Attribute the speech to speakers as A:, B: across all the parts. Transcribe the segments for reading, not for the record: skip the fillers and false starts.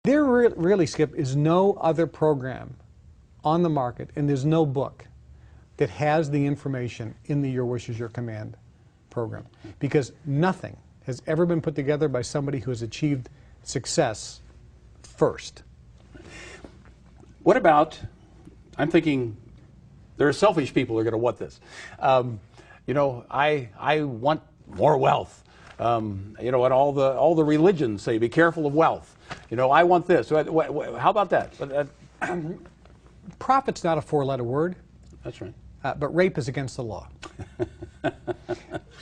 A: There really, Skip, is no other program on the market, and there's no book that has the information in the Your Wish is Your Command program, because nothing has ever been put together by somebody who has achieved success first.
B: What about, I'm thinking, there are selfish people who are going to want this. You know, I want more wealth. You know, and all the religions say, be careful of wealth. You know, I want this. How about that?
A: Profit's not a four-letter word.
B: That's right.
A: But rape is against the law.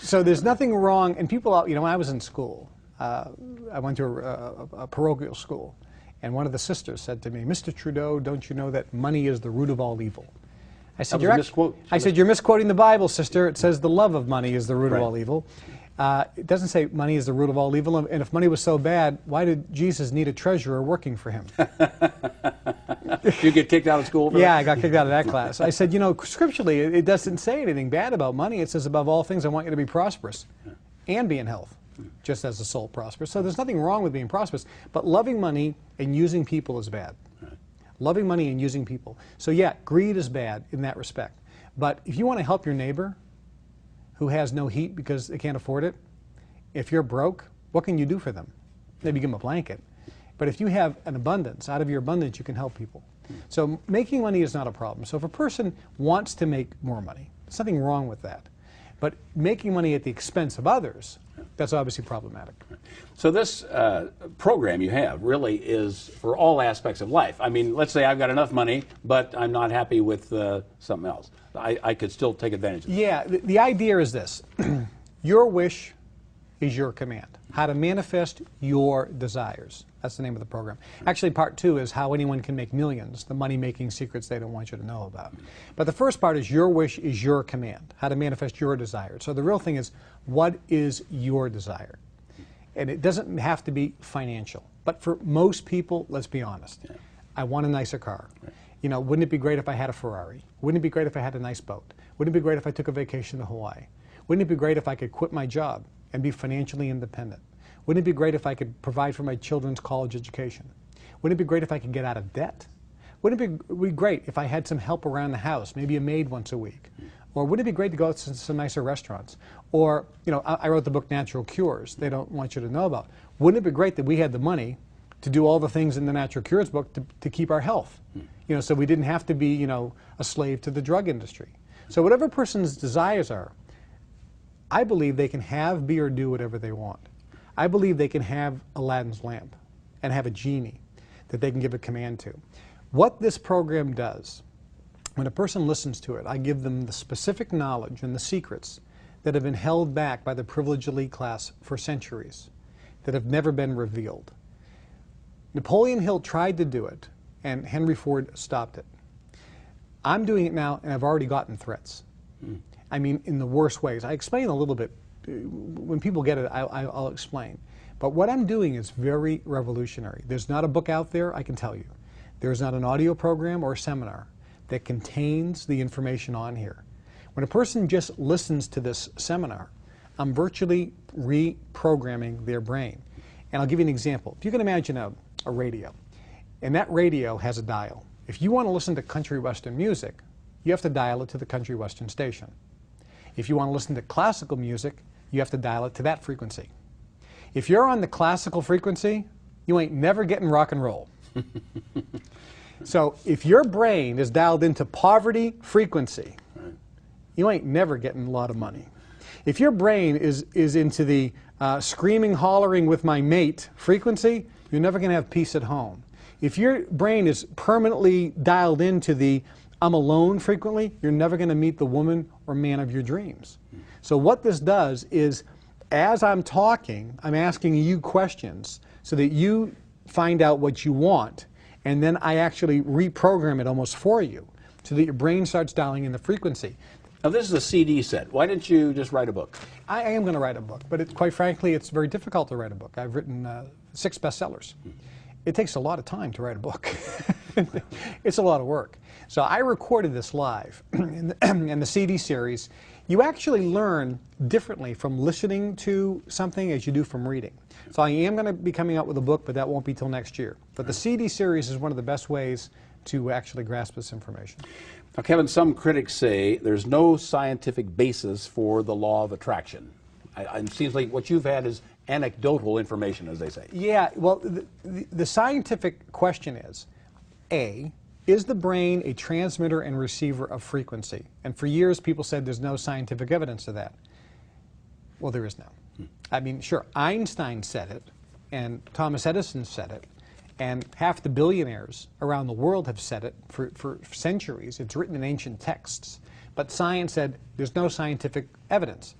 A: So there's nothing wrong. And people, you know, when I was in school, I went to a parochial school, and one of the sisters said to me, "Mr. Trudeau, don't you know that money is the root of all evil?" I said, "You're misquoting the Bible, sister. It says the love of money is the root of all evil. It doesn't say money is the root of all evil. And if money was so bad, why did Jesus need a treasurer working for him?"
B: You get kicked out of school for
A: Yeah,
B: that?
A: I got kicked out of that class. I said, you know, scripturally, it doesn't say anything bad about money. It says, above all things, I want you to be prosperous and be in health, just as the soul prospers. So there's nothing wrong with being prosperous, but loving money and using people is bad. Loving money and using people. So yeah, greed is bad in that respect. But if you want to help your neighbor who has no heat because they can't afford it, if you're broke, what can you do for them? Maybe give them a blanket. But if you have an abundance, out of your abundance you can help people. So making money is not a problem. So if a person wants to make more money, there's nothing wrong with that. But making money at the expense of others, that's obviously problematic.
B: So this program you have really is for all aspects of life. I mean, let's say I've got enough money, but I'm not happy with something else. I could still take advantage of it.
A: Yeah, the idea is this. Your wish is your command. How to manifest your desires. That's the name of the program. Actually, part 2 is how anyone can make millions, the money-making secrets they don't want you to know about. But the first part is your wish is your command, how to manifest your desire. So the real thing is, what is your desire? And it doesn't have to be financial. But for most people, let's be honest, I want a nicer car. You know, wouldn't it be great if I had a Ferrari? Wouldn't it be great if I had a nice boat? Wouldn't it be great if I took a vacation to Hawaii? Wouldn't it be great if I could quit my job and be financially independent? Wouldn't it be great if I could provide for my children's college education? Wouldn't it be great if I could get out of debt? Wouldn't it be great if I had some help around the house, maybe a maid once a week? Or wouldn't it be great to go out to some nicer restaurants? Or, you know, I wrote the book Natural Cures they don't want you to know about. Wouldn't it be great that we had the money to do all the things in the Natural Cures book to keep our health? You know, so we didn't have to be, you know, a slave to the drug industry. So whatever a person's desires are, I believe they can have, be, or do whatever they want. I believe they can have Aladdin's lamp and have a genie that they can give a command to. What this program does, when a person listens to it, I give them the specific knowledge and the secrets that have been held back by the privileged elite class for centuries, that have never been revealed. Napoleon Hill tried to do it, and Henry Ford stopped it. I'm doing it now, and I've already gotten threats. I mean, in the worst ways. I explain a little bit. When people get it, I'll explain. But what I'm doing is very revolutionary. There's not a book out there, I can tell you. There's not an audio program or a seminar that contains the information on here. When a person just listens to this seminar, I'm virtually reprogramming their brain. And I'll give you an example. If you can imagine a radio, and that radio has a dial. If you want to listen to country western music, you have to dial it to the country western station. If you want to listen to classical music, you have to dial it to that frequency. If you're on the classical frequency, you ain't never getting rock and roll. So if your brain is dialed into poverty frequency, you ain't never getting a lot of money. If your brain is into the screaming, hollering with my mate frequency, you're never going to have peace at home. If your brain is permanently dialed into the I'm alone frequently, you're never going to meet the woman or man of your dreams. So what this does is, as I'm talking, I'm asking you questions so that you find out what you want, and then I actually reprogram it almost for you so that your brain starts dialing in the frequency.
B: Now this is a CD set. Why didn't you just write a book?
A: I am going to write a book, but quite frankly, it's very difficult to write a book. I've written 6 bestsellers. It takes a lot of time to write a book. It's a lot of work. So I recorded this live. In the CD series, you actually learn differently from listening to something as you do from reading. So I am going to be coming out with a book, but that won't be till next year. But the CD series is one of the best ways to actually grasp this information.
B: Now, Kevin, some critics say there's no scientific basis for the law of attraction. It seems like what you've had is anecdotal information, as they say.
A: Yeah, well, the scientific question is, A, is the brain a transmitter and receiver of frequency? And for years, people said there's no scientific evidence of that. Well, there is now. I mean, sure, Einstein said it, and Thomas Edison said it, and half the billionaires around the world have said it for centuries. It's written in ancient texts. But science said there's no scientific evidence.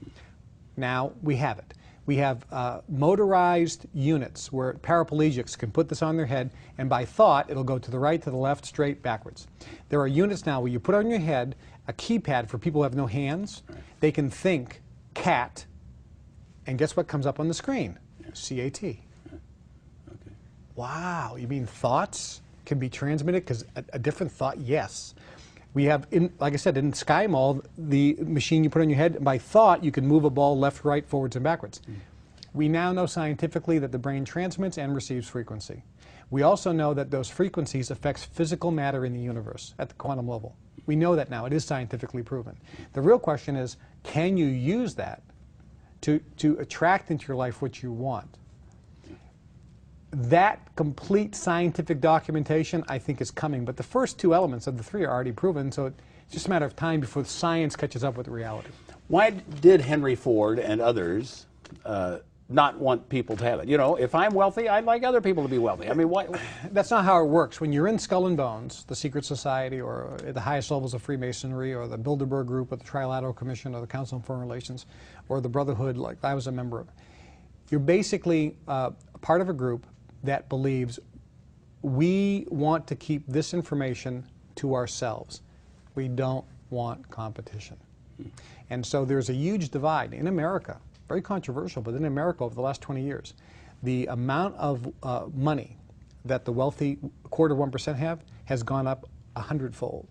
A: Now we have it. We have motorized units where paraplegics can put this on their head, and by thought, it'll go to the right, to the left, straight, backwards. There are units now where you put on your head a keypad for people who have no hands. They can think cat, and guess what comes up on the screen? C-A-T. Wow, you mean thoughts can be transmitted? Because a different thought, yes. We have, like I said, in Sky Mall, the machine you put on your head, by thought, you can move a ball left, right, forwards, and backwards. We now know scientifically that the brain transmits and receives frequency. We also know that those frequencies affect physical matter in the universe at the quantum level. We know that now. It is scientifically proven. The real question is, can you use that to attract into your life what you want? That complete scientific documentation, I think, is coming. But the first two elements of the three are already proven, so it's just a matter of time before science catches up with reality.
B: Why did Henry Ford and others not want people to have it? You know, if I'm wealthy, I'd like other people to be wealthy. I mean, why?
A: That's not how it works. When you're in Skull and Bones, the secret society, or at the highest levels of Freemasonry, or the Bilderberg Group, or the Trilateral Commission, or the Council on Foreign Relations, or the Brotherhood, like I was a member of, you're basically part of a group that believes we want to keep this information to ourselves. We don't want competition. And so there's a huge divide in America, very controversial, but in America over the last 20 years, the amount of money that the wealthy quarter 1% have has gone up 100-fold.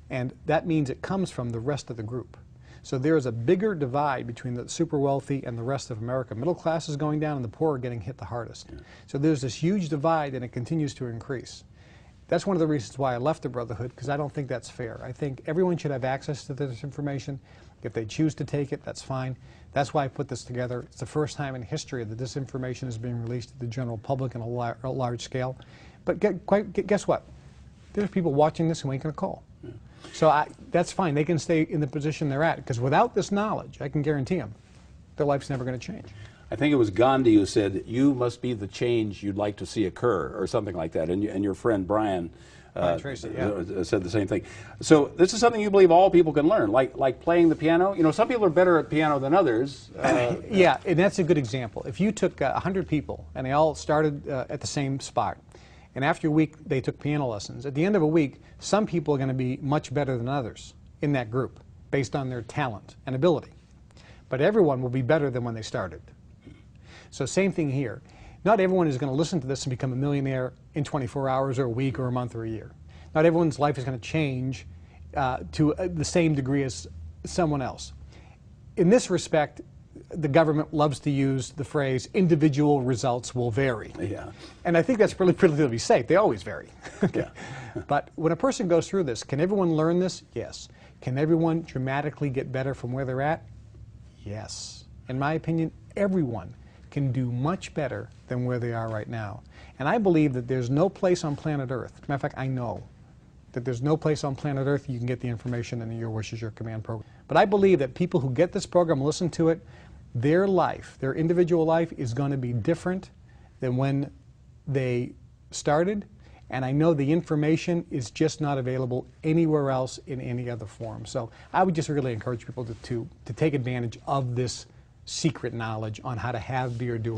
A: And that means it comes from the rest of the group. So there is a bigger divide between the super wealthy and the rest of America. Middle class is going down and the poor are getting hit the hardest. Yeah. So there's this huge divide and it continues to increase. That's one of the reasons why I left the Brotherhood, because I don't think that's fair. I think everyone should have access to this information. If they choose to take it, that's fine. That's why I put this together. It's the first time in history that this information is being released to the general public on a large scale. But guess what? There's people watching this who ain't going to call. Yeah. So that's fine. They can stay in the position they're at, because without this knowledge, I can guarantee them, their life's never going to change.
B: I think it was Gandhi who said, "You must be the change you'd like to see occur," or something like that. And your friend Brian
A: Tracy, yeah,
B: said the same thing. So this is something you believe all people can learn, like playing the piano. You know, some people are better at piano than others.
A: Yeah, and that's a good example. If you took 100 people and they all started at the same spot, and after a week they took piano lessons, at the end of a week, some people are going to be much better than others in that group based on their talent and ability. But everyone will be better than when they started. So same thing here. Not everyone is going to listen to this and become a millionaire in 24 hours or a week or a month or a year. Not everyone's life is going to change to the same degree as someone else. In this respect, the government loves to use the phrase, individual results will vary.
B: Yeah.
A: And I think that's really relatively safe. They always vary.
B: Yeah.
A: But when a person goes through this, can everyone learn this? Yes. Can everyone dramatically get better from where they're at? Yes. In my opinion, everyone can do much better than where they are right now. And I believe that there's no place on planet Earth, as a matter of fact, I know that there's no place on planet Earth you can get the information in the Your Wish is Your Command program. But I believe that people who get this program, listen to it, their life, their individual life is going to be different than when they started. And I know the information is just not available anywhere else in any other form. So I would just really encourage people to take advantage of this secret knowledge on how to have, be, or do